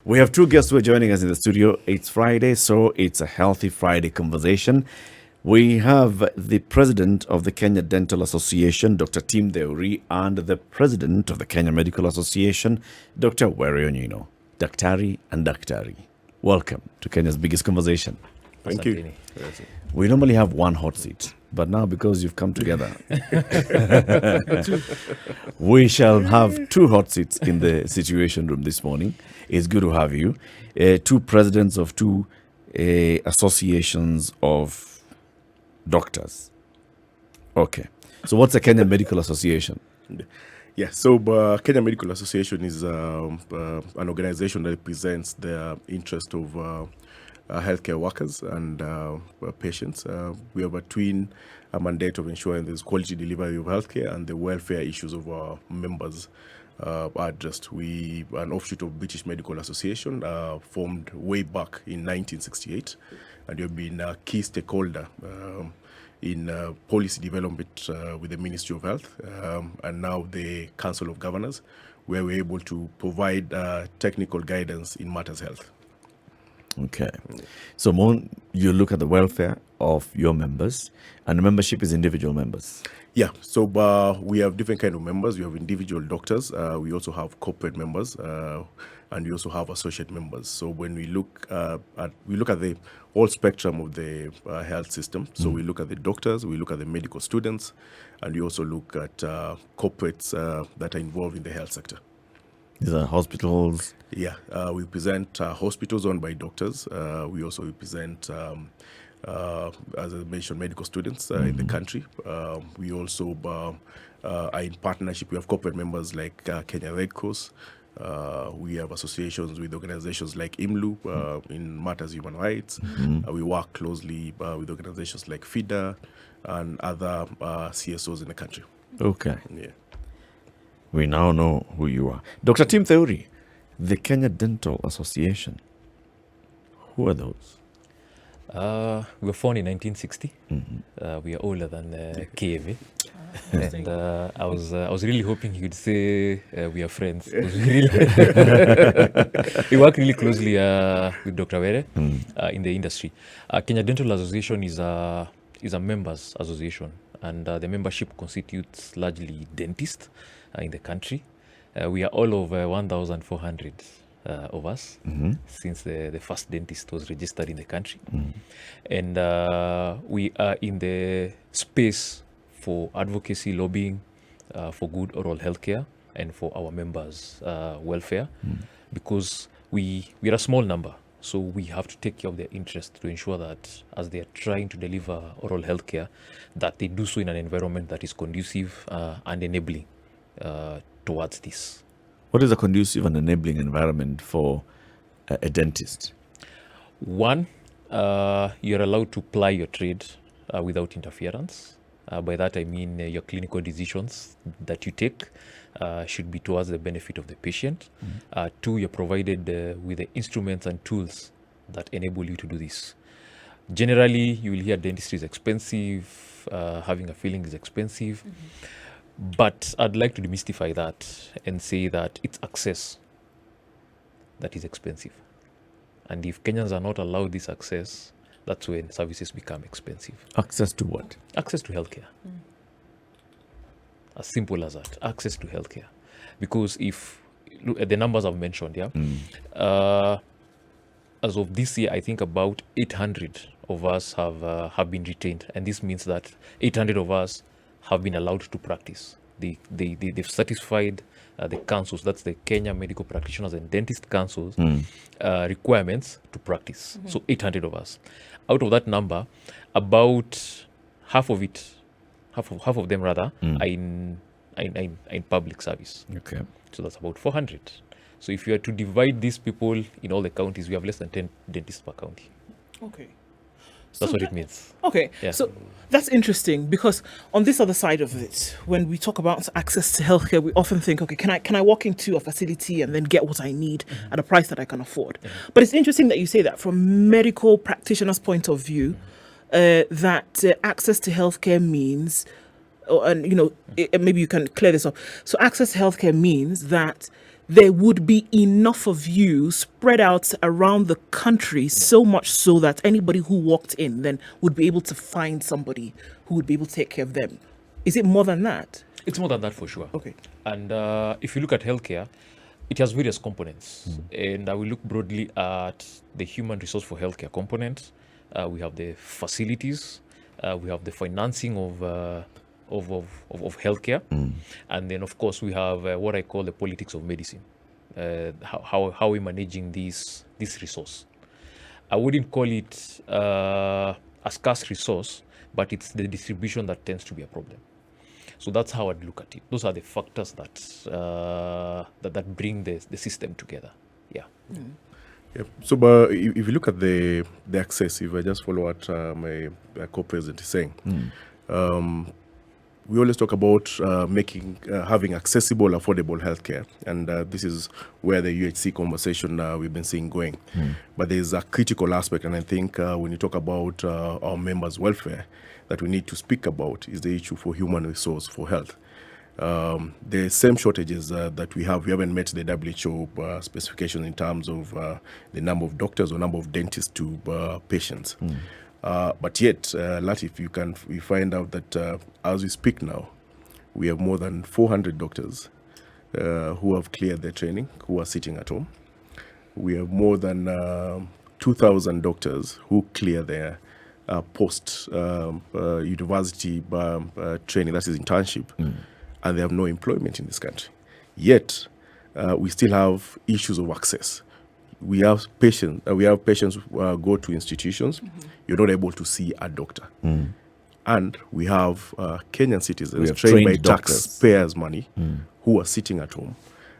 We have two guests who are joining us in the studio. It's Friday, so it's a healthy Friday conversation. We have the president of the Kenya Dental Association, Dr. Tim Theuri, and the president of the Kenya Medical Association, Dr. Were Onyino. Daktari and Daktari. Welcome to Kenya's biggest conversation. Thank you. We normally have one hot seat, but now because you've come together, we shall have two hot seats in the Situation Room this morning. It's good to have you. Two presidents of two associations of doctors. Okay. So what's the Kenya Medical Association? Yeah, so Kenya Medical Association is an organization that represents the interest of healthcare workers and patients. We have a twin mandate of ensuring there's quality delivery of healthcare and the welfare issues of our members are addressed. We are an offshoot of British Medical Association, formed way back in 1968, and we have been a key stakeholder in policy development with the Ministry of Health and now the Council of Governors, where we're able to provide technical guidance in matters health. Okay. So, Mon, you look at the welfare of your members, and the membership is individual members. Yeah, so we have different kind of members. We have individual doctors. We also have corporate members, and we also have associate members. So when we look at the whole spectrum of the health system. So we look at the doctors, we look at the medical students, and we also look at corporates that are involved in the health sector. These are hospitals. Yeah, we present hospitals owned by doctors. We also represent, as I mentioned, medical students in the country. We also are in partnership. We have corporate members like Kenya Red Cross. We have associations with organizations like IMLU in matters human rights. We work closely with organizations like FIDA and other CSOs in the country. Okay. Yeah. We now know who you are. Dr. Tim Theuri, the Kenya Dental Association. Who are those? We were formed in 1960. We are older than KMA. And I was really hoping you would say we are friends. We work really closely with Dr. Were in the industry. Kenya Dental Association is a members association, and the membership constitutes largely dentists in the country. We are all over 1,400 of us since the first dentist was registered in the country. And we are in the space for advocacy, lobbying for good oral healthcare and for our members' welfare, because we are a small number. So we have to take care of their interest to ensure that as they are trying to deliver oral healthcare, that they do so in an environment that is conducive and enabling towards this. What is a conducive and enabling environment for a dentist? One, you're allowed to ply your trade without interference. By that I mean your clinical decisions that you take should be towards the benefit of the patient. Two, you're provided with the instruments and tools that enable you to do this. Generally, you will hear dentistry is expensive, having a filling is expensive. But I'd like to demystify that and say that it's access that is expensive. And if Kenyans are not allowed this access, that's when services become expensive. Access to what? Access to healthcare. As simple as that. Access to healthcare. Because if look at the numbers I've mentioned, as of this year, I think about 800 of us have been retained, and this means that 800 of us have been allowed to practice. They've satisfied the councils, that's the Kenya Medical Practitioners and Dentist Councils requirements to practice. So 800 of us. Out of that number, about half of them rather, are in public service. Okay. So that's about 400. So if you are to divide these people in all the counties, we have less than 10 dentists per county. Okay. That's what it means. Okay, Yeah. so that's interesting, because on this other side of it, when we talk about access to healthcare, we often think, okay, can I walk into a facility and then get what I need at a price that I can afford? But it's interesting that you say that from medical practitioners' point of view, that access to healthcare means, and maybe you can clear this up. So access to healthcare means that there would be enough of you spread out around the country, so much so that anybody who walked in then would be able to find somebody who would be able to take care of them. Is it more than that? It's more than that for sure. Okay. And if you look at healthcare, it has various components. And I will look broadly at the human resource for healthcare component. We have the facilities. We have the financing of healthcare. And then, of course, we have what I call the politics of medicine. How we're managing this resource. I wouldn't call it a scarce resource, but it's the distribution that tends to be a problem. So that's how I'd look at it. Those are the factors that bring the system together. Yeah. Yeah. So, but if you look at the access, if I just follow what my co-president is saying, we always talk about having accessible, affordable healthcare, and this is where the UHC conversation we've been seeing going. But there is a critical aspect, and I think when you talk about our members' welfare, that we need to speak about is the issue for human resource for health. The same shortages that we haven't met the WHO specification in terms of the number of doctors or number of dentists to patients. But yet, Latif, we find out that as we speak now, we have more than 400 doctors who have cleared their training, who are sitting at home. We have more than 2,000 doctors who clear their post-university training, that is internship, and they have no employment in this country. Yet, we still have issues of access. We have patients who go to institutions. You're not able to see a doctor. And we have Kenyan citizens trained by taxpayers' money who are sitting at home.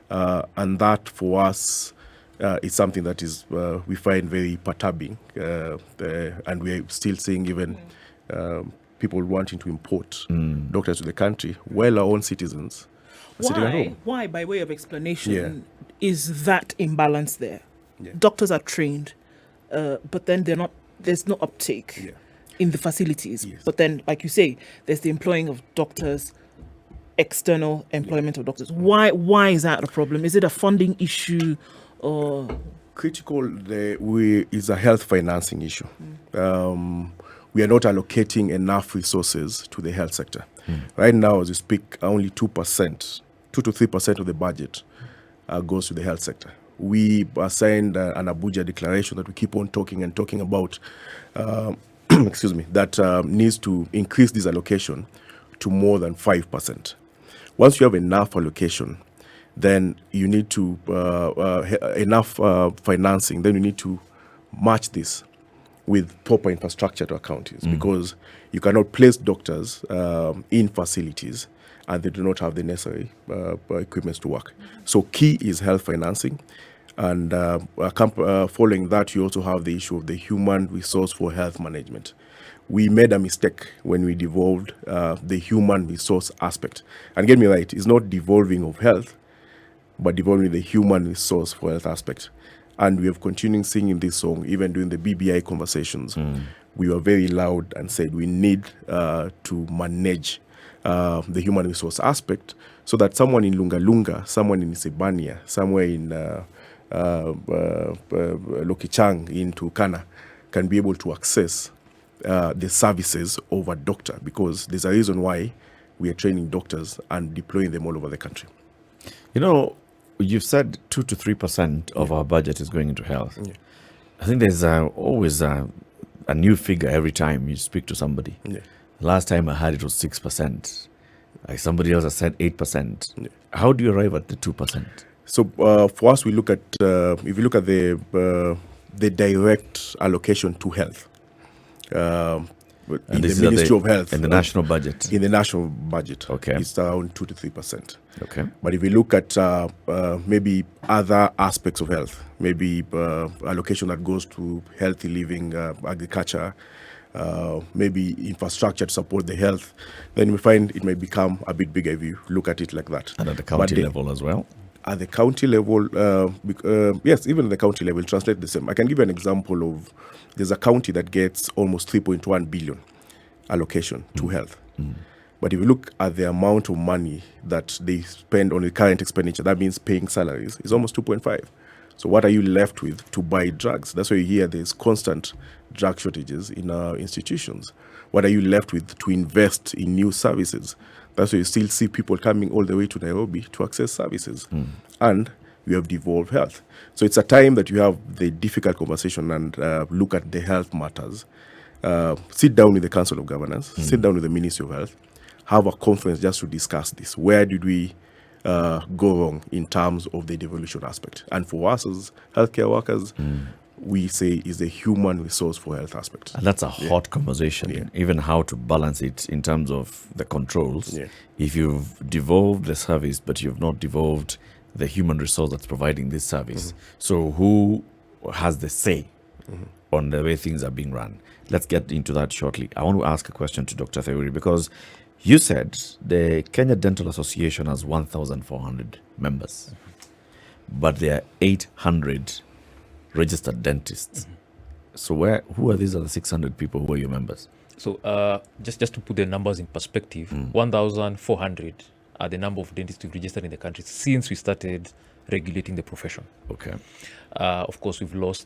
And that, for us, is something that is we find very perturbing. And we're still seeing even people wanting to import doctors to the country while our own citizens are sitting at home. Why, by way of explanation, is that imbalance there? Doctors are trained, but then there's no uptake in the facilities. But then, like you say, there's the employing of doctors, external employment of doctors. Why is that a problem? Is it a funding issue or critical? Is a health financing issue. We are not allocating enough resources to the health sector. Right now, as we speak, only 2 to 3% of the budget goes to the health sector. We signed an Abuja declaration that we keep on talking about, excuse me, that needs to increase this allocation to more than 5%. Once you have enough allocation, then you need to, enough financing, then you need to match this with proper infrastructure to our counties, because you cannot place doctors in facilities and they do not have the necessary equipment to work. So key is health financing. And following that, you also have the issue of the human resource for health management. We made a mistake when we devolved the human resource aspect. And get me right, it's not devolving of health, but devolving the human resource for health aspect. And we have continued singing this song, even during the BBI conversations. We were very loud and said we need to manage the human resource aspect so that someone in Lunga, someone in Isebania, somewhere in Lokichang in Turkana can be able to access the services of a doctor, because there's a reason why we are training doctors and deploying them all over the country. You know, you've said 2 to 3% of our budget is going into health. I think there's always a new figure every time you speak to somebody. Last time I had it was 6%. Like somebody else has said 8%. How do you arrive at the 2%? So for us, we look at if you look at the direct allocation to health, in the Ministry of Health, in the national budget. In the national budget, okay, it's around 2 to 3%. Okay, but if we look at maybe other aspects of health, maybe allocation that goes to healthy living, agriculture, maybe infrastructure to support the health, then we find it may become a bit bigger if you look at it like that. And at the county level as well. At the county level, yes, even at the county level, translate the same. I can give you an example of, there's a county that gets almost 3.1 billion allocation to health. But if you look at the amount of money that they spend on the current expenditure, that means paying salaries, is almost 2.5. So what are you left with to buy drugs? That's why you hear there's constant drug shortages in our institutions. What are you left with to invest in new services? That's why you still see people coming all the way to Nairobi to access services. And you have devolved health. So it's a time that you have the difficult conversation and look at the health matters. Sit down with the Council of Governors, sit down with the Ministry of Health, have a conference just to discuss this. Where did we go wrong in terms of the devolution aspect? And for us as healthcare workers, we say is the human resource for health aspect. And that's a hot conversation, even how to balance it in terms of the controls. If you've devolved the service, but you've not devolved the human resource that's providing this service. So who has the say on the way things are being run? Let's get into that shortly. I want to ask a question to Dr. Theory, because you said the Kenya Dental Association has 1,400 members, but there are 800 registered dentists. So who are these other 600 people who are your members? So just to put the numbers in perspective, 1,400 are the number of dentists we've registered in the country since we started regulating the profession. Okay. Of course,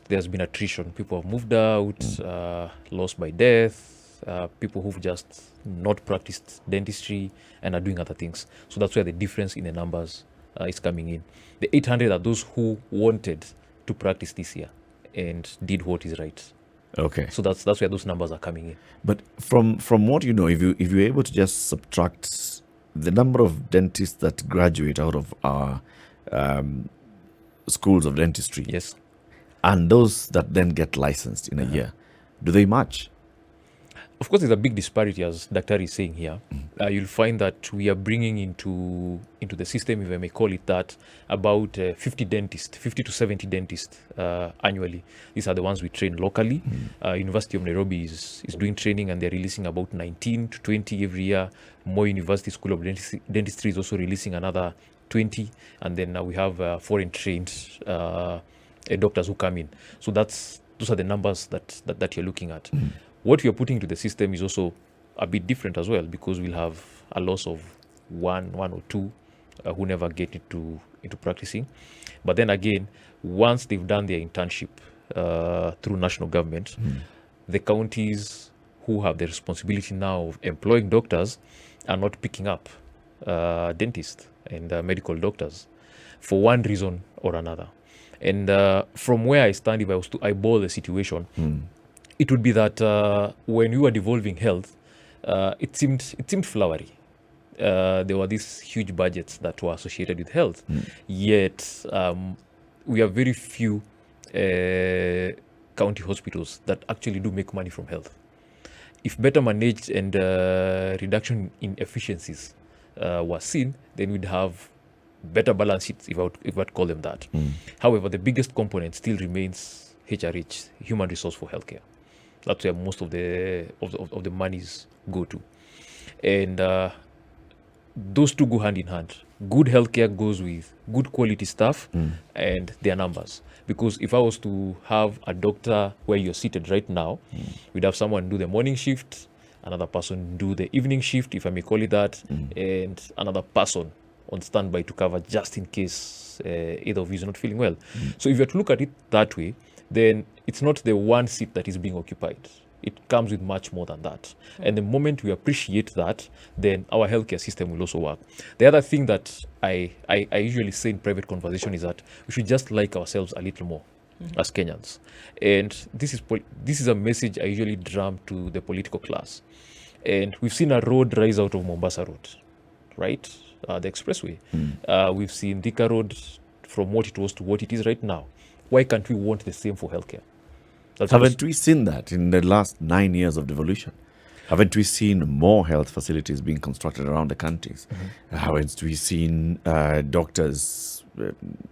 there's been attrition. People have moved out, lost by death, people who've just not practiced dentistry and are doing other things. So that's where the difference in the numbers is coming in. The 800 are those who wanted to practice this year and did what is right. Okay. So that's where those numbers are coming in. But from what you know, if you're able to just subtract the number of dentists that graduate out of our schools of dentistry, yes, and those that then get licensed in a year, do they match? Of course, there's a big disparity, as Dr. is saying here. You'll find that we are bringing into the system, if I may call it that, about 50 to 70 dentists annually. These are the ones we train locally. University of Nairobi is doing training, and they're releasing about 19 to 20 every year. More University School of Dentistry is also releasing another 20. And then we have foreign trained doctors who come in. So those are the numbers that you're looking at. What we are putting into the system is also a bit different as well, because we'll have a loss of one or two who never get into practicing. But then again, once they've done their internship through national government, the counties who have the responsibility now of employing doctors are not picking up dentists and medical doctors for one reason or another. And from where I stand, if I was to eyeball the situation, it would be that when we were devolving health, it seemed flowery. There were these huge budgets that were associated with health, yet we have very few county hospitals that actually do make money from health. If better managed and reduction in efficiencies was seen, then we'd have better balance sheets, if I would call them that. However, the biggest component still remains HRH, human resource for healthcare. That's where most of the monies go to, and those two go hand in hand. Good healthcare goes with good quality staff and their numbers. Because if I was to have a doctor where you're seated right now, we'd have someone do the morning shift, another person do the evening shift, if I may call it that, and another person on standby to cover just in case either of you is not feeling well. So if you were to look at it that way, then it's not the one seat that is being occupied. It comes with much more than that. And the moment we appreciate that, then our healthcare system will also work. The other thing that I usually say in private conversation is that we should just like ourselves a little more as Kenyans. And this is a message I usually drum to the political class. And we've seen a road rise out of Mombasa Road, right? The expressway. We've seen Thika Road from what it was to what it is right now. Why can't we want the same for healthcare? Haven't we seen that in the last 9 years of devolution? Haven't we seen more health facilities being constructed around the countries? Haven't we seen doctors'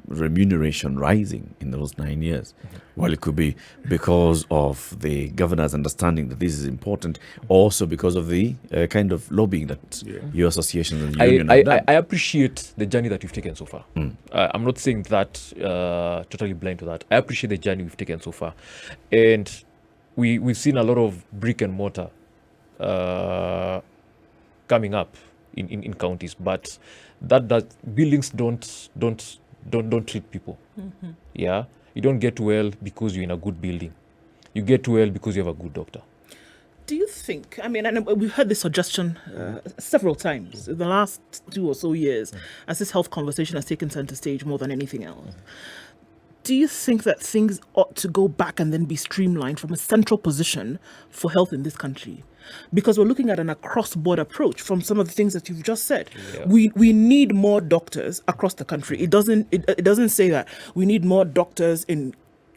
remuneration rising in those 9 years? Well, it could be because of the governor's understanding that this is important, also because of the kind of lobbying that your associations and union have done. I appreciate the journey that we've taken so far. I'm not saying that totally blind to that. I appreciate the journey we've taken so far. And we've seen a lot of brick and mortar coming up in counties, but that buildings don't treat people. Yeah, you don't get well because you're in a good building. You get well because you have a good doctor. Do you think, I mean, and we've heard this suggestion several times in the last 2 or so years as this health conversation has taken center stage more than anything else. Do you think that things ought to go back and then be streamlined from a central position for health in this country? Because we're looking at an across-board approach from some of the things that you've just said. Yeah. We need more doctors across the country. It doesn't say that we need more doctors in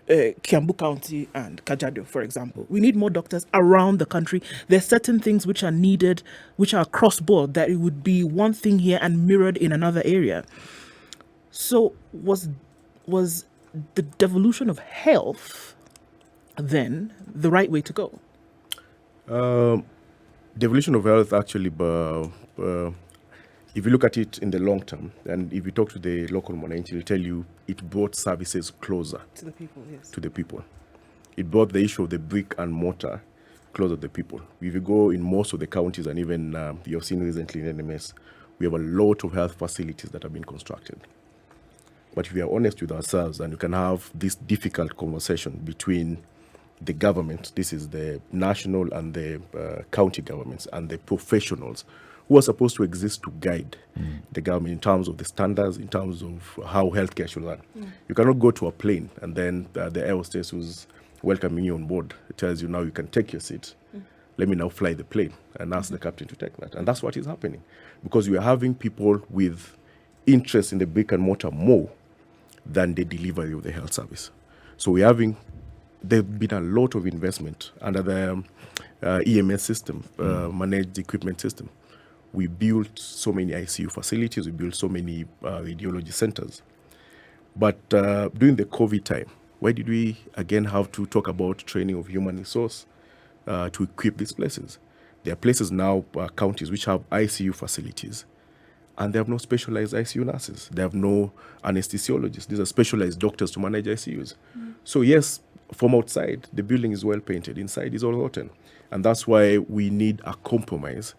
Kiambu County and Kajiado, for example. We need more doctors around the country. There are certain things which are needed, which are across board, that it would be one thing here and mirrored in another area. So was the devolution of health then the right way to go? Devolution of health actually, if you look at it in the long term, and if you talk to the local mwananchi, he'll tell you it brought services closer To the people, yes. to the people. It brought the issue of the brick and mortar closer to the people. If you go in most of the counties, and even you've seen recently in NMS, we have a lot of health facilities that have been constructed. But if we are honest with ourselves, and you can have this difficult conversation between the government, this is the national and the county governments, and the professionals who are supposed to exist to guide the government in terms of the standards, in terms of how healthcare should run. You cannot go to a plane and then the air hostess who's welcoming you on board tells you, now you can take your seat. Let me now fly the plane, and ask the captain to take that. And that's what is happening, because we are having people with interest in the brick and mortar more than the delivery of the health service. So there's been a lot of investment under the EMS system, managed equipment system. We built so many ICU facilities, we built so many radiology centers. But during the COVID time, why did we again have to talk about training of human resource to equip these places? There are places now, counties, which have ICU facilities, and they have no specialized ICU nurses. They have no anesthesiologists. These are specialized doctors to manage ICUs. So yes, from outside, the building is well painted. Inside is all rotten. And that's why we need a compromise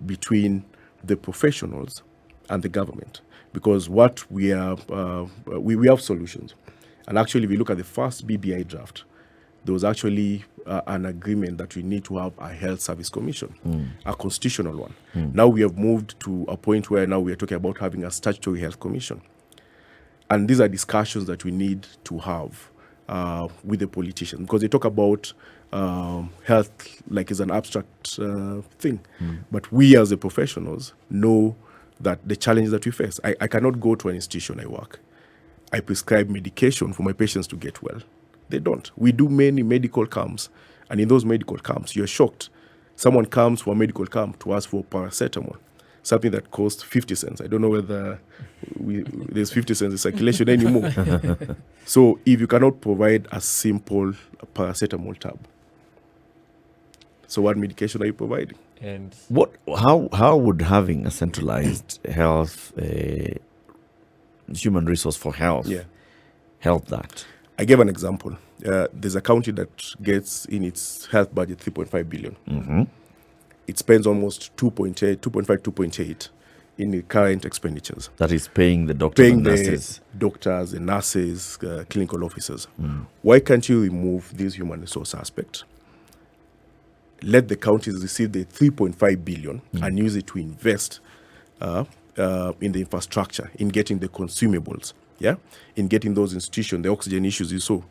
between the professionals and the government, because what we have solutions. And actually, if you look at the first BBI draft, there was actually an agreement that we need to have a health service commission, a constitutional one. Now we have moved to a point where now we are talking about having a statutory health commission. And these are discussions that we need to have with the politicians, because they talk about health like it's an abstract thing. But we as the professionals know that the challenges that we face. I cannot go to an institution I work. I prescribe medication for my patients to get well. They don't. We do many medical camps, and in those medical camps, you're shocked. Someone comes for a medical camp to ask for paracetamol, something that costs 50 cents. I don't know whether there's 50 cents in circulation anymore. So if you cannot provide a simple paracetamol tab, so what medication are you providing? And How would having a centralized health human resource for health help that? I gave an example. There's a county that gets in its health budget 3.5 billion. It spends almost 2.8 in the current expenditures. That is paying the doctors and nurses. The doctors, the nurses, clinical officers. Why can't you remove this human resource aspect? Let the counties receive the 3.5 billion and use it to invest in the infrastructure, in getting the consumables, in getting those institutions, the oxygen issues you saw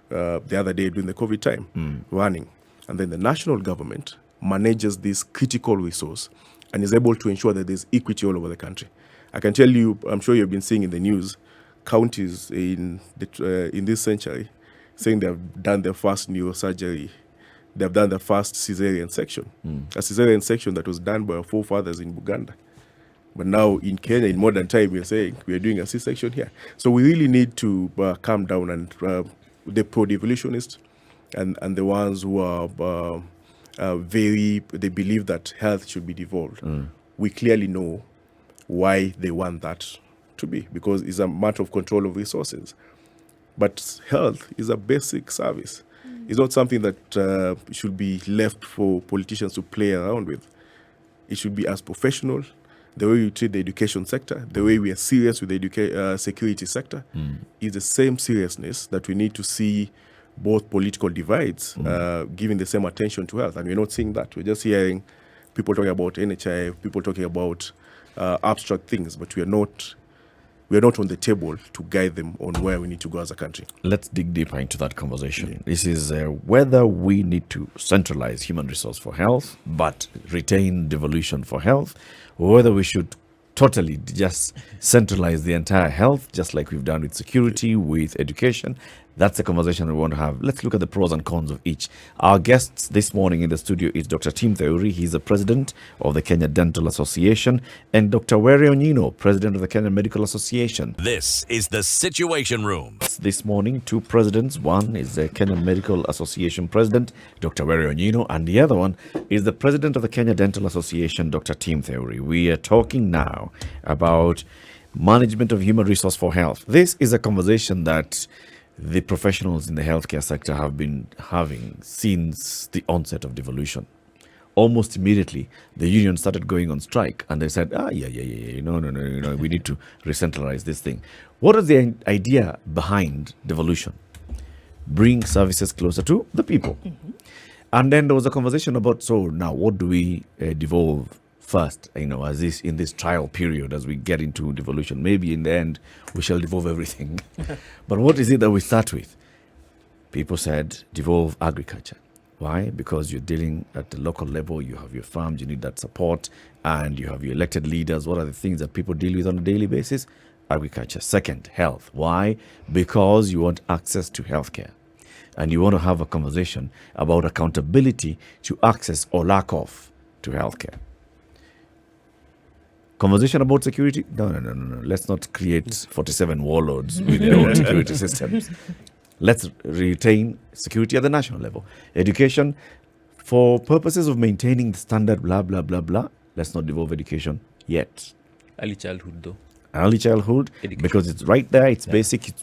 the other day during the COVID time running. And then the national government manages this critical resource and is able to ensure that there's equity all over the country. I can tell you, I'm sure you've been seeing in the news, counties in this century saying they have done their first neurosurgery. They have done the first cesarean section. A cesarean section that was done by our forefathers in Buganda. But now in Kenya, in modern time, we're saying we're doing a C-section here. So we really need to calm down, and the pro-devolutionists and the ones who are they believe that health should be devolved. We clearly know why they want that to be, because it's a matter of control of resources. But health is a basic service. It's not something that should be left for politicians to play around with. it should be as professional. The way we treat the education sector, the way we are serious with the security sector, is the same seriousness that we need to see both political divides giving the same attention to health. And we're not seeing that. We're just hearing people talking about NHI, people talking about abstract things, but we are not on the table to guide them on where we need to go as a country. Let's dig deeper into that conversation. This is whether we need to centralize human resource for health, but retain devolution for health, or whether we should totally just centralize the entire health, just like we've done with security, with education. That's the conversation we want to have. Let's look at the pros and cons of each. Our guests this morning in the studio is Dr. Tim Theuri. He's the president of the Kenya Dental Association, and Dr. Were Onyino, president of the Kenya Medical Association. This is the Situation Room. This morning, two presidents. One is the Kenya Medical Association president, Dr. Were Onyino, and the other one is the president of the Kenya Dental Association, Dr. Tim Theuri. We are talking now about management of human resource for health. This is a conversation that the professionals in the healthcare sector have been having since the onset of devolution. Almost immediately, the union started going on strike, and they said, no, we need to re-centralize this thing. What is the idea behind devolution? Bring services closer to the people. And then there was a conversation about, so now what do we devolve first, as this in this trial period, as we get into devolution? Maybe in the end we shall devolve everything. But what is it that we start with? People said devolve agriculture. Why? Because you're dealing at the local level, you have your farms, you need that support, and you have your elected leaders. What are the things that people deal with on a daily basis? Agriculture. Second, health. Why? Because you want access to healthcare, and you want to have a conversation about accountability to access or lack of to healthcare. Conversation about security? No. Let's not create 47 warlords with their own security systems. Let's retain security at the national level. Education, for purposes of maintaining the standard, blah, blah, blah, blah, let's not devolve education yet. Early childhood, though. Early childhood, Education. because it's right there, it's basic.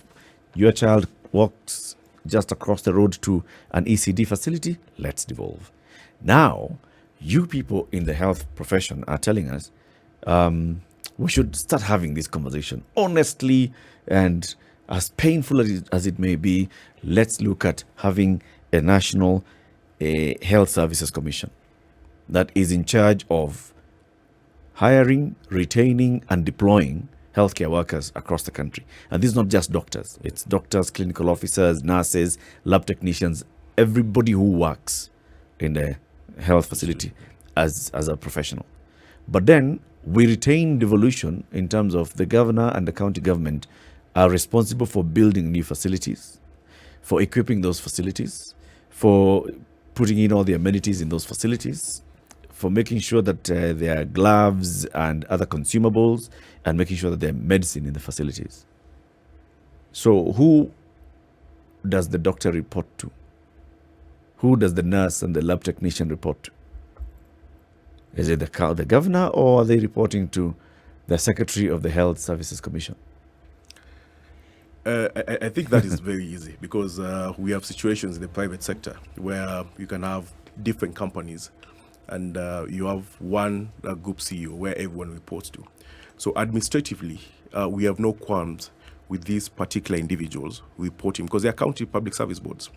Your child walks just across the road to an ECD facility, let's devolve. Now, you people in the health profession are telling us, we should start having this conversation honestly, and as painful as it may be, let's look at having a national health services commission that is in charge of hiring, retaining, and deploying healthcare workers across the country. And this is not just doctors. It's doctors, clinical officers, nurses, lab technicians, everybody who works in the health facility as a professional. But then we retain devolution in terms of the governor and the county government are responsible for building new facilities, for equipping those facilities, for putting in all the amenities in those facilities, for making sure that there are gloves and other consumables, and making sure that there are medicine in the facilities. So who does the doctor report to? Who does the nurse and the lab technician report to? Is it the governor, or are they reporting to the secretary of the Health Services Commission? I think that is very easy, because we have situations in the private sector where you can have different companies, and you have one group CEO where everyone reports to. So administratively, we have no qualms with these particular individuals reporting, because they are county public service boards.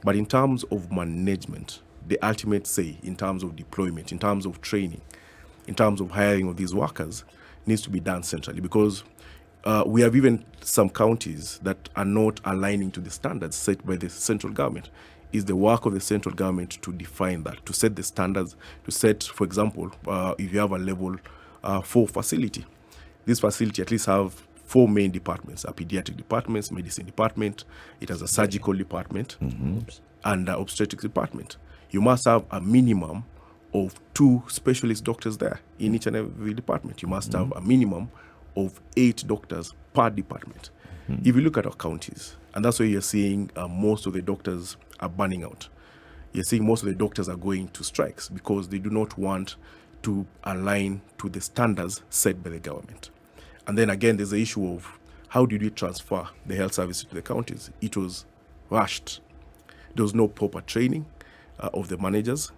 But in terms of management, the ultimate say in terms of deployment, in terms of training, in terms of hiring of these workers, needs to be done centrally, because we have even some counties that are not aligning to the standards set by the central government. It's the work of the central government to define that, to set the standards, to set, for example, if you have a level 4 facility, this facility at least have 4 main departments: a pediatric department, medicine department, it has a surgical department, and an obstetrics department. You must have a minimum of 2 specialist doctors there in each and every department. You must have a minimum of 8 doctors per department. If you look at our counties, and that's why you're seeing most of the doctors are burning out. You're seeing most of the doctors are going to strikes because they do not want to align to the standards set by the government. And then again, there's the issue of how did we transfer the health services to the counties? It was rushed. There was no proper training of the managers,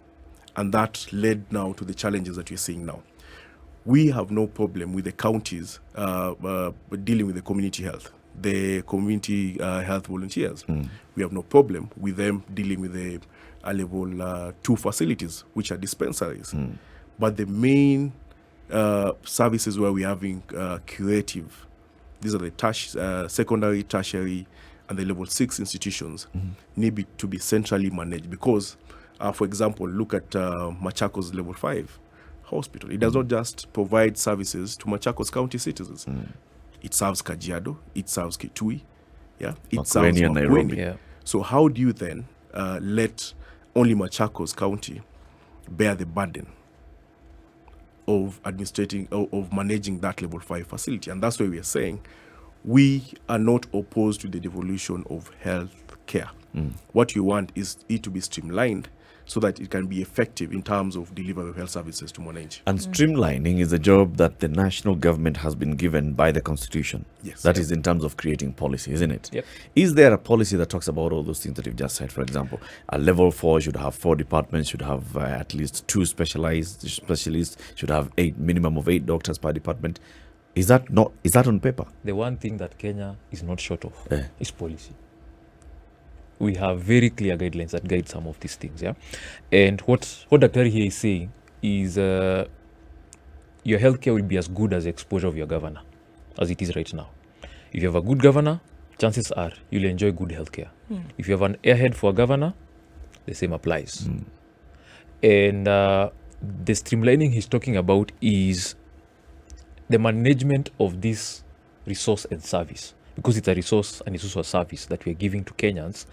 And that led now to the challenges that we're seeing now. We have no problem with the counties dealing with the community health, the community health volunteers. We have no problem with them dealing with the level 2 facilities, which are dispensaries. But the main services where we're having curative, these are the secondary, tertiary, and the level 6 institutions need to be centrally managed because, for example, look at Machakos level 5 hospital. It does not just provide services to Machakos County citizens. It serves Kajiado, it serves Kitui, it serves and Nairobi. Yeah. So how do you then let only Machakos County bear the burden of administrating, of managing that level 5 facility? And that's why we are saying we are not opposed to the devolution of health care. What you want is it to be streamlined so that it can be effective in terms of delivery of health services to Mwananchi. And streamlining is a job that the national government has been given by the Constitution. Yes. That is in terms of creating policy, isn't it? Yep. Is there a policy that talks about all those things that you've just said? For example, a level 4 should have 4 departments, should have at least 2 specialists, should have minimum of 8 doctors per department. Is that on paper? The one thing that Kenya is not short of is policy. We have very clear guidelines that guide some of these things, And what Dr. here is saying is your healthcare will be as good as the exposure of your governor, as it is right now. If you have a good governor, chances are you'll enjoy good healthcare. If you have an airhead for a governor, the same applies. And the streamlining he's talking about is the management of this resource and service, because it's a resource and it's also a service that we're giving to Kenyans,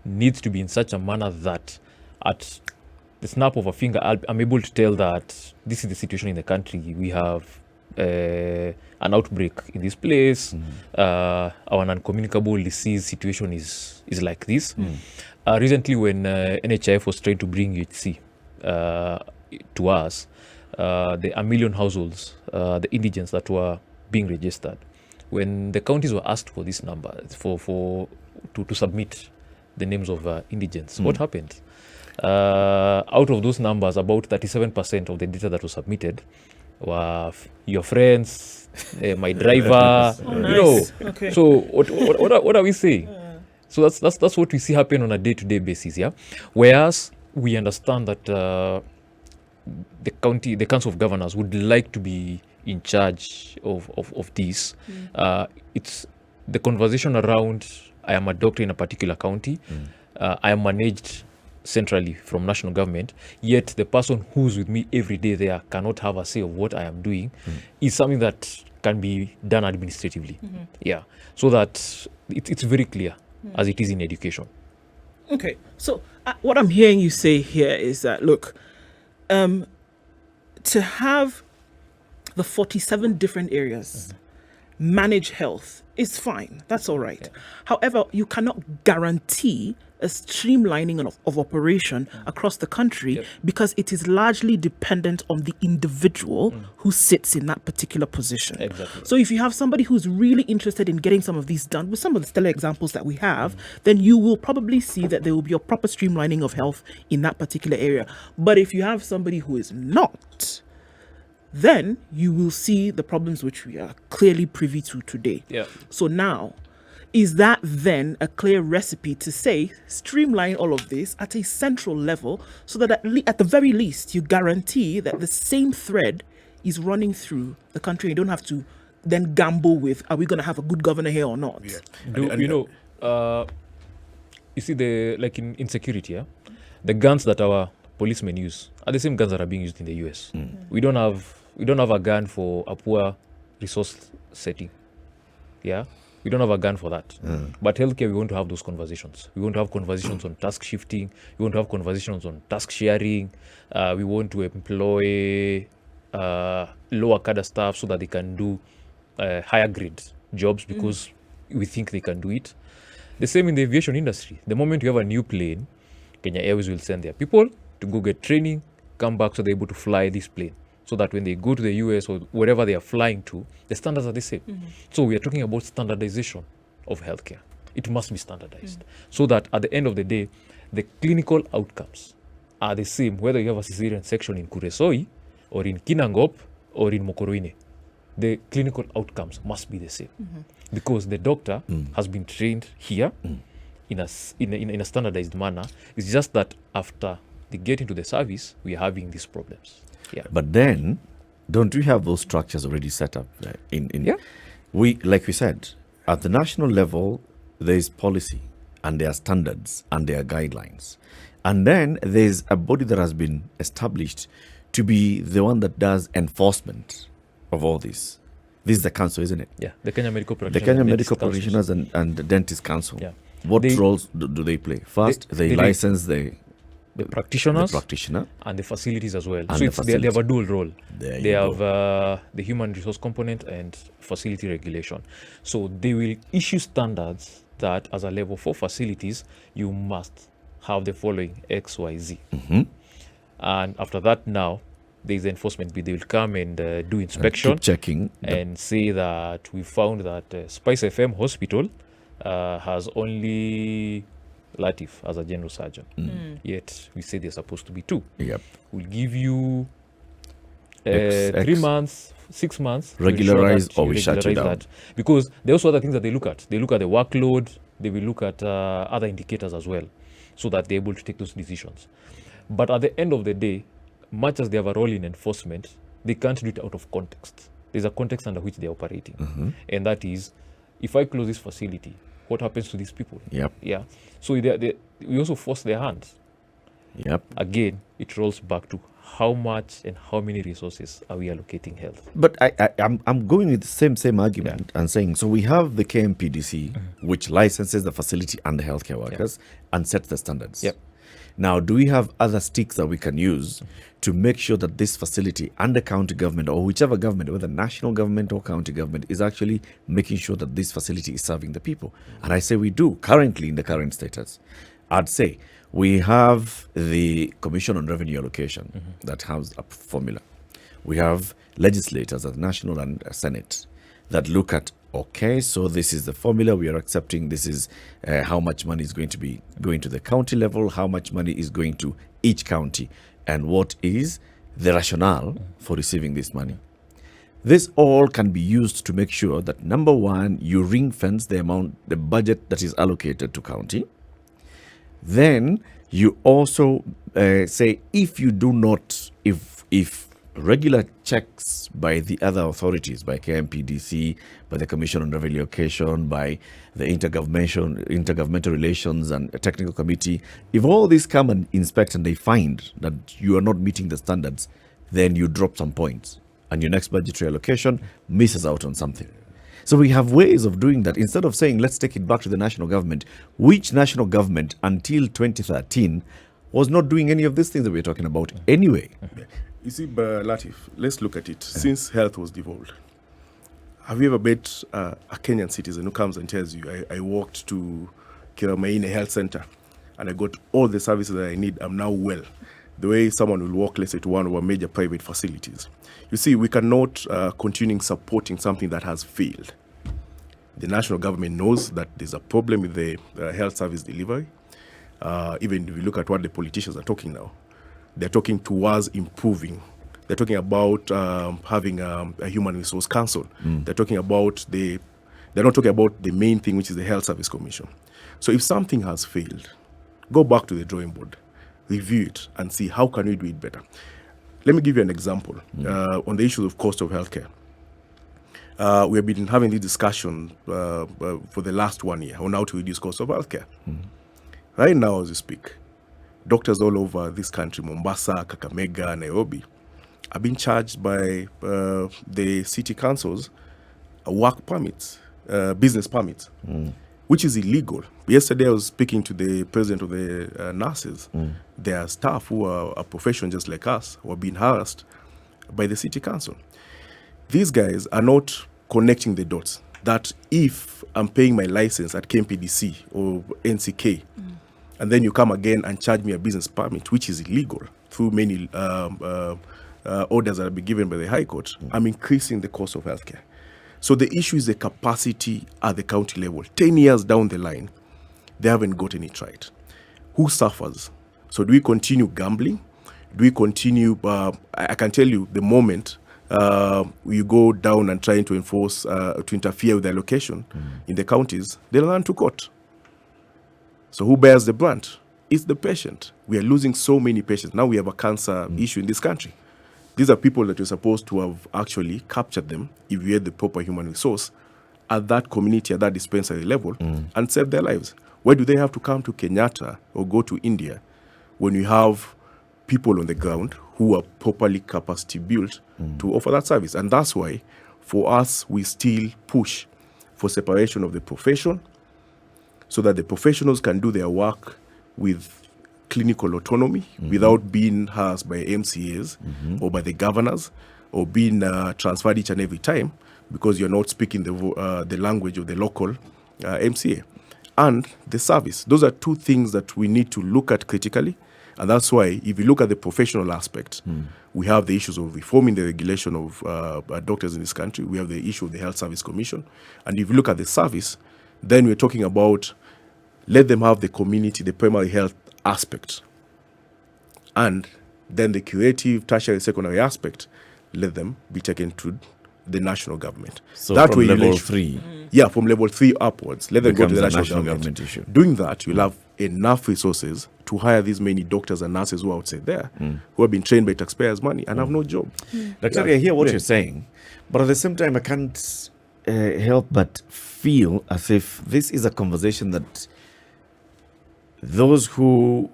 needs to be in such a manner that at the snap of a finger, I'm able to tell that this is the situation in the country. We have an outbreak in this place. Our non-communicable disease situation is like this. Recently, when NHIF was trying to bring UHC to us, the 1 million households, the indigents that were being registered, when the counties were asked for this number, to submit the names of indigents, what happened? Out of those numbers, about 37% of the data that was submitted were your friends, my driver, Nice. Okay. So what are we saying? So that's what we see happen on a day-to-day basis, Whereas we understand that the Council of Governors would like to be in charge of this. It's the conversation around I am a doctor in a particular county. I am managed centrally from national government, yet the person who's with me every day there cannot have a say of what I am doing, is something that can be done administratively. So that it's very clear as it is in education. Okay, so what I'm hearing you say here is that, look, to have the 47 different areas manage health is fine. That's all right. However, you cannot guarantee a streamlining of operation across the country because it is largely dependent on the individual who sits in that particular position. Exactly. So if you have somebody who's really interested in getting some of these done, with some of the stellar examples that we have, then you will probably see that there will be a proper streamlining of health in that particular area. But if you have somebody who is not, then you will see the problems which we are clearly privy to today. So now, is that then a clear recipe to say streamline all of this at a central level so that at the very least you guarantee that the same thread is running through the country? You don't have to then gamble with, are we going to have a good governor here or not? You see, in security, the guns that our policemen use are the same guns that are being used in the US. We don't have a gun for a poor resource setting. We don't have a gun for that. But healthcare, we want to have those conversations. We want to have conversations on task shifting. We want to have conversations on task sharing. We want to employ lower cadre staff so that they can do higher grade jobs because we think they can do it. The same in the aviation industry. The moment you have a new plane, Kenya Airways will send their people to go get training, come back so they're able to fly this plane. So that when they go to the US or wherever they are flying to, the standards are the same. So we are talking about standardization of healthcare. It must be standardized. So that at the end of the day, the clinical outcomes are the same whether you have a cesarean section in Kuresoi or in Kinangop or in Mokoroine. The clinical outcomes must be the same because the doctor has been trained here in a standardized manner. It's just that after they get into the service, we are having these problems. Yeah. But then, don't we have those structures already set up? Like we said, at the national level, there is policy and there are standards and there are guidelines. And then there's a body that has been established to be the one that does enforcement of all this. This is the council, isn't it? Yeah, the Kenya Medical The Practitioners. Kenya Medical Practitioners and the Dentist Council. Yeah. What roles do they play? First, they license the practitioners practitioner and the facilities as well. And So the they have a dual role. There They you have go. the human resource component and facility regulation. So they will issue standards that as a level 4 facilities, you must have the following X, Y, Z. And after that now, there is enforcement. They will come and do inspection keep checking. and say that we found that SpiceFM hospital has only Latif as a general surgeon. Yet we say they're supposed to be 2. Yep. We'll give you X. 3 months, 6 months. to Regularize ensure that or we shut you regularize down. that. Because there are also other things that they look at. They look at the workload. They will look at other indicators as well so that they're able to take those decisions. But at the end of the day, much as they have a role in enforcement, they can't do it out of context. There's a context under which they're operating. And that is, if I close this facility, what happens to these people? Yep. Yeah. So we also force their hands. Yep. Again, it rolls back to how much and how many resources are we allocating health? But I'm going with the same argument and saying, so we have the KMPDC, which licenses the facility and the healthcare workers and sets the standards. Yep. Now, do we have other sticks that we can use to make sure that this facility and the county government or whichever government, whether national government or county government, is actually making sure that this facility is serving the people? And I say we do currently in the current status. I'd say we have the Commission on Revenue Allocation that has a formula. We have legislators at the National and Senate that look at, okay, so this is the formula we are accepting. This is how much money is going to be going to the county level, how much money is going to each county, and what is the rationale for receiving this money. This all can be used to make sure that, number one, you ring fence the budget that is allocated to county. Then you also say, if you do not, if regular checks by the other authorities, by KMPDC, by the Commission on Revenue Allocation, by the Intergovernmental Relations and a Technical Committee, if all these come and inspect and they find that you are not meeting the standards, then you drop some points and your next budgetary allocation misses out on something. So we have ways of doing that. Instead of saying, let's take it back to the national government, which national government until 2013 was not doing any of these things that we're talking about anyway. You see, Latif, let's look at it. Since health was devolved, have you ever met a Kenyan citizen who comes and tells you, I walked to KMA health center and I got all the services that I need, I'm now well? The way someone will walk, let's say, to one of our major private facilities. You see, we cannot continue supporting something that has failed. The national government knows that there's a problem with the health service delivery. Even if you look at what the politicians are talking now, they're talking towards improving. They're talking about having a human resource council. They're talking about they're not talking about the main thing, which is the health service commission. So if something has failed, go back to the drawing board, review it, and see how can we do it better. Let me give you an example on the issue of cost of healthcare. We have been having this discussion for the last 1 year on how to reduce cost of healthcare. Right now, as we speak, doctors all over this country, Mombasa, Kakamega, Nairobi, are being charged by the city councils work permits, business permits, which is illegal. Yesterday, I was speaking to the president of the nurses. There are staff who are a profession just like us who are being harassed by the city council. These guys are not connecting the dots that if I'm paying my license at KMPDC or NCK, and then you come again and charge me a business permit, which is illegal through many orders that have been given by the High Court, I'm increasing the cost of healthcare. So the issue is the capacity at the county level. 10 years down the line, they haven't gotten it right. Who suffers? So do we continue gambling? Do we continue? I can tell you the moment you go down and trying to enforce, to interfere with the allocation in the counties, they'll run to court. So who bears the brunt? It's the patient. We are losing so many patients. Now we have a cancer issue in this country. These are people that you're supposed to have actually captured them if you had the proper human resource at that community, at that dispensary level, and save their lives. Why do they have to come to Kenyatta or go to India when you have people on the ground who are properly capacity built to offer that service? And that's why, for us, we still push for separation of the profession so that the professionals can do their work with clinical autonomy without being harassed by MCAs or by the governors or being transferred each and every time because you're not speaking the language of the local MCA. And the service. Those are two things that we need to look at critically. And that's why, if you look at the professional aspect, we have the issues of reforming the regulation of doctors in this country. We have the issue of the Health Service Commission. And if you look at the service, then we're talking about let them have the community, the primary health aspect. And then the curative, tertiary, secondary aspect, let them be taken to the national government. So that from way level you 3. Yeah, from level 3 upwards. Let them go to Becomes the a national national government. government issue. Doing that, you'll have enough resources to hire these many doctors and nurses who are outside there, who have been trained by taxpayers' money and have no job. Dr. I hear what you're saying, but at the same time, I can't help but feel as if this is a conversation that those who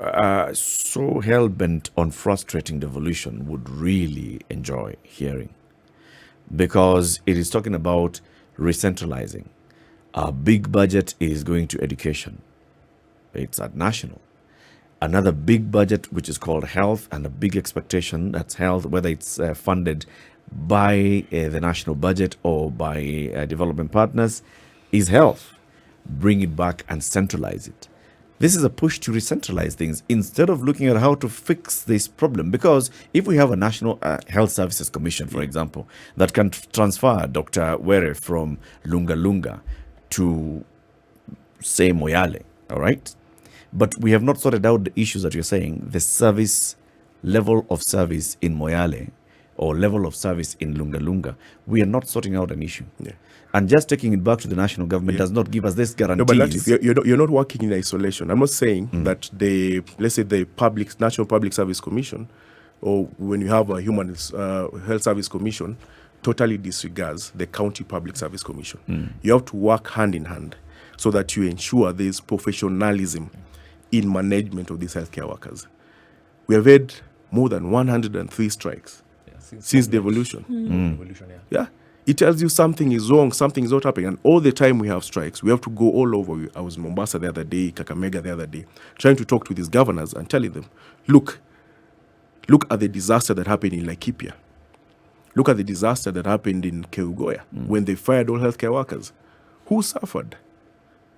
are so hell-bent on frustrating devolution would really enjoy hearing, because it is talking about re-centralizing. Our big budget is going to education. It's at national. Another big budget, which is called health, and a big expectation that's health, whether it's funded by the national budget or by development partners, is health. Bring it back and centralize it. This is a push to re-centralize things instead of looking at how to fix this problem. Because if we have a National Health Services Commission, for example, that can transfer Dr. Were from Lunga Lunga to, say, Moyale, all right? But we have not sorted out the issues that you're saying, the service, level of service in Moyale or level of service in Lunga Lunga. We are not sorting out an issue. Yeah. And just taking it back to the national government does not give us this guarantees. No, but Latif, you're not working in isolation. I'm not saying that let's say the National Public Service Commission, or when you have a Human Health Service Commission, totally disregards the County Public Service Commission. You have to work hand in hand so that you ensure there's professionalism in management of these healthcare workers. We have had more than 103 strikes since devolution. Yeah. It tells you something is wrong, something is not happening. And all the time we have strikes, we have to go all over. I was in Mombasa the other day, Kakamega the other day, trying to talk to these governors and telling them, look at the disaster that happened in Laikipia. Look at the disaster that happened in Kerugoya when they fired all healthcare workers. Who suffered?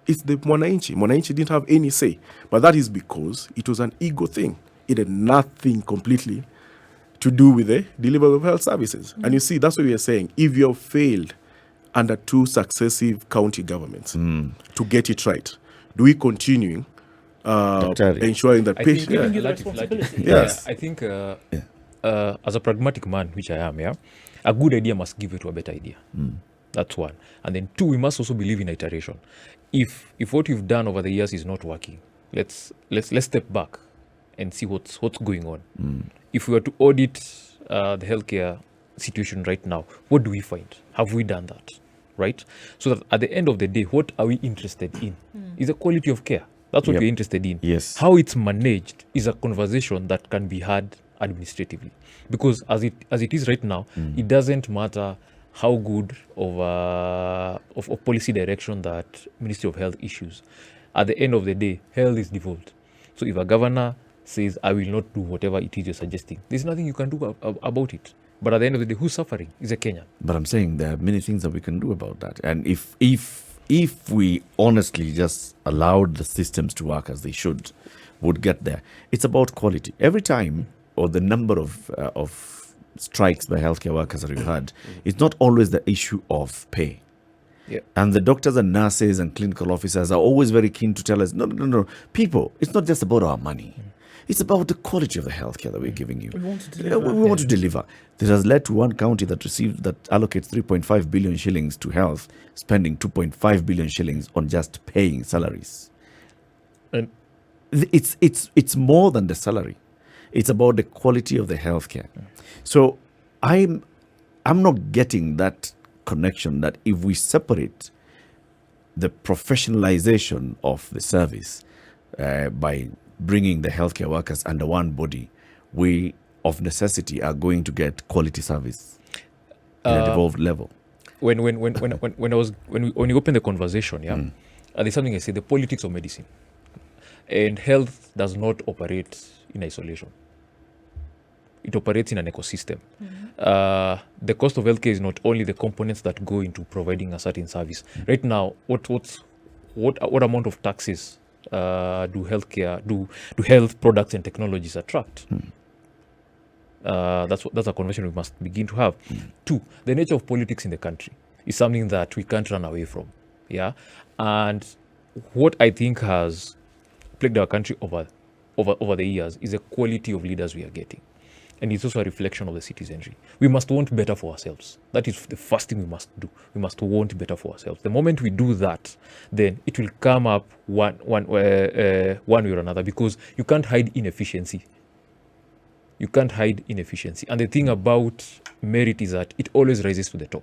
It's the Mwananchi. Mwananchi didn't have any say. But that is because it was an ego thing. It had nothing completely to do with the delivery of health services. And you see, that's what we are saying. If you have failed under 2 successive county governments to get it right, do we continue ensuring that patients... Giving you the responsibility. Yes. I think as a pragmatic man, which I am, a good idea must give way to a better idea. That's one. And then 2, we must also believe in iteration. If what you've done over the years is not working, let's step back and see what's going on. If we were to audit the healthcare situation right now, what do we find? Have we done that? Right? So that at the end of the day, what are we interested in? Is the quality of care. That's what we're interested in. Yes. How it's managed is a conversation that can be had administratively. Because as it is right now, it doesn't matter how good of policy direction that Ministry of Health issues. At the end of the day, health is devolved. So if a governor says, I will not do whatever it is you're suggesting, there's nothing you can do about it. But at the end of the day, who's suffering is a Kenyan. But I'm saying there are many things that we can do about that. And if we honestly just allowed the systems to work as they should, would get there. It's about quality. Every time, or the number of strikes by healthcare workers that we've had, it's not always the issue of pay. Yeah. And the doctors and nurses and clinical officers are always very keen to tell us, no, people, it's not just about our money. It's about the quality of the healthcare that we're giving you. We want to Yeah, deliver. we want to deliver. This has led to one county that allocates 3.5 billion shillings to health, spending 2.5 billion shillings on just paying salaries. And It's more than the salary. It's about the quality of the healthcare. So I'm not getting that connection that if we separate the professionalization of the service by bringing the healthcare workers under one body, we of necessity are going to get quality service at a devolved level. when you open the conversation, there's something I say: the politics of medicine and health does not operate in isolation. It operates in an ecosystem. The cost of healthcare is not only the components that go into providing a certain service. Right now, what amount of taxes do health products and technologies attract? That's a conversation we must begin to have. 2, the nature of politics in the country is something that we can't run away from. Yeah, and what I think has plagued our country over the years is the quality of leaders we are getting. And it's also a reflection of the citizenry. We must want better for ourselves. That is the first thing we must do. We must want better for ourselves. The moment we do that, then it will come up one way or another, because you can't hide inefficiency. You can't hide inefficiency. And the thing about merit is that it always rises to the top.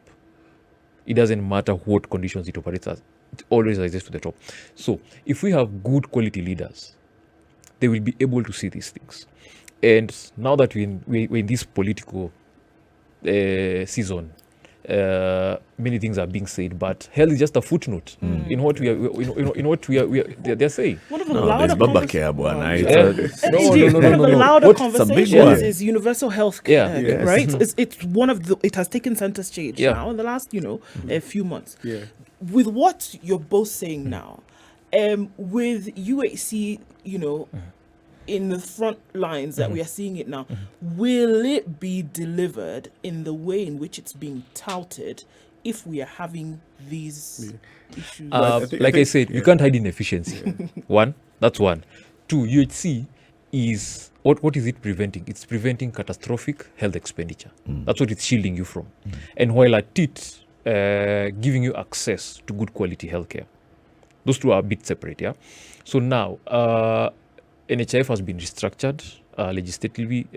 It doesn't matter what conditions it operates as. It always rises to the top. So if we have good quality leaders, they will be able to see these things. And now that we're in this political season, many things are being said, but health is just a footnote in what they're saying. One of the No, louder there's Babacare, Bwana. One of the louder What's the big conversations one? is universal health Yeah. care, Yes. right? It's one of it has taken center stage Yeah. now in the last, a few months. Yeah. With what you're both saying now, with UHC, in the front lines that we are seeing it now, will it be delivered in the way in which it's being touted if we are having these issues? I think- I said, you can't hide inefficiency. One, that's one. 2, UHC is what is it preventing? It's preventing catastrophic health expenditure. That's what it's shielding you from. And while at it, giving you access to good quality healthcare. Those two are a bit separate, yeah? So now, NHIF has been restructured legislatively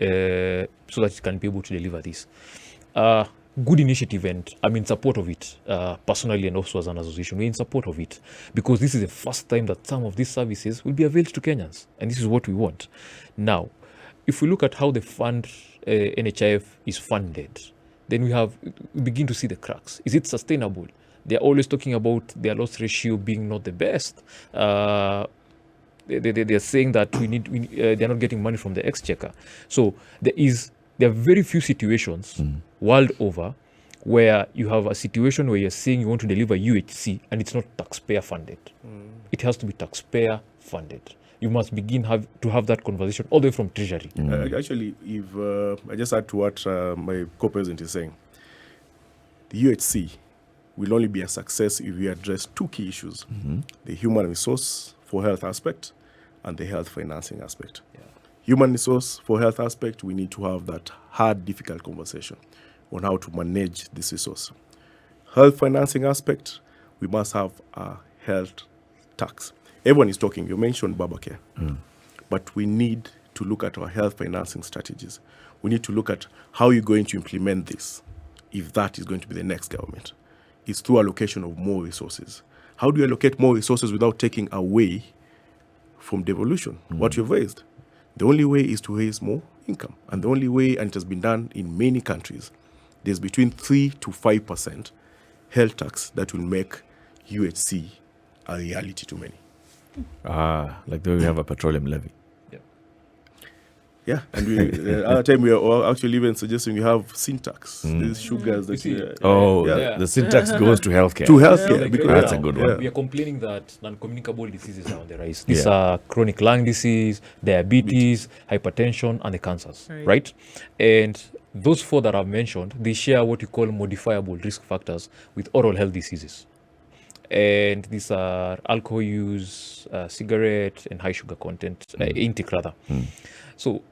so that it can be able to deliver this. Good initiative, and I'm in support of it personally, and also as an association. We're in support of it because this is the first time that some of these services will be available to Kenyans, and this is what we want. Now, if we look at how the fund NHIF is funded, then we begin to see the cracks. Is it sustainable? They're always talking about their loss ratio being not the best. They're saying that they're not getting money from the exchequer. So there are very few situations world over where you have a situation where you're saying you want to deliver UHC and it's not taxpayer funded. It has to be taxpayer funded. You must begin to have that conversation all the way from Treasury. Actually, if I just add to what my co-president is saying, the UHC will only be a success if we address 2 key issues: the human resource for health aspect and the health financing aspect. Human resource for health aspect, we need to have that hard, difficult conversation on how to manage this resource. Health financing aspect, we must have a health tax. Everyone is talking, you mentioned Babacare, but we need to look at our health financing strategies. We need to look at how you're going to implement this, if that is going to be the next government. It's through allocation of more resources. How do you allocate more resources without taking away from devolution, what you've raised? The only way is to raise more income. And the only way, and it has been done in many countries, there's between 3 to 5% health tax that will make UHC a reality to many. Like the way we have a petroleum levy. Yeah, and the other time we are actually even suggesting we have sin tax. These sugars that The syntax goes to healthcare. to healthcare. Like because right That's a now, good one. We are complaining that non-communicable diseases are on the rise. These are chronic lung disease, diabetes, hypertension, and the cancers, right? And those 4 that I've mentioned, they share what you call modifiable risk factors with oral health diseases. and these are alcohol use, cigarette, and high sugar content intake rather. So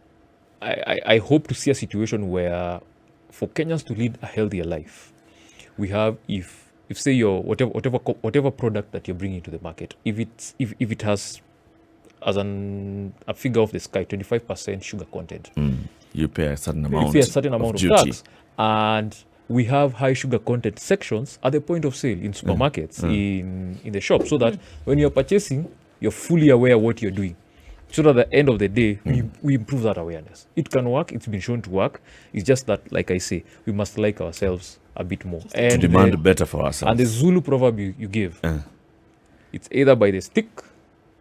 I hope to see a situation where for Kenyans to lead a healthier life, we have if say your whatever product that you're bringing to the market, if it has as a figure of the sky 25% sugar content, you pay a certain amount. You pay a certain amount of duty. tax, and we have high sugar content sections at the point of sale in supermarkets, in the shop, so that when you're purchasing, you're fully aware what you're doing. So that at the end of the day, we improve that awareness. It can work. It's been shown to work. It's just that, like I say, we must like ourselves a bit more. And to demand better for ourselves. And the Zulu proverb you give, it's either by the stick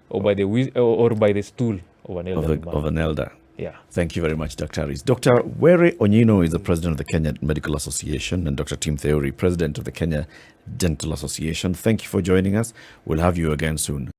or by the or by the stool of an elder. Yeah. Thank you very much, Dr. Harris. Dr. Were Onyino is the president of the Kenya Medical Association, and Dr. Tim Theory, president of the Kenya Dental Association. Thank you for joining us. We'll have you again soon.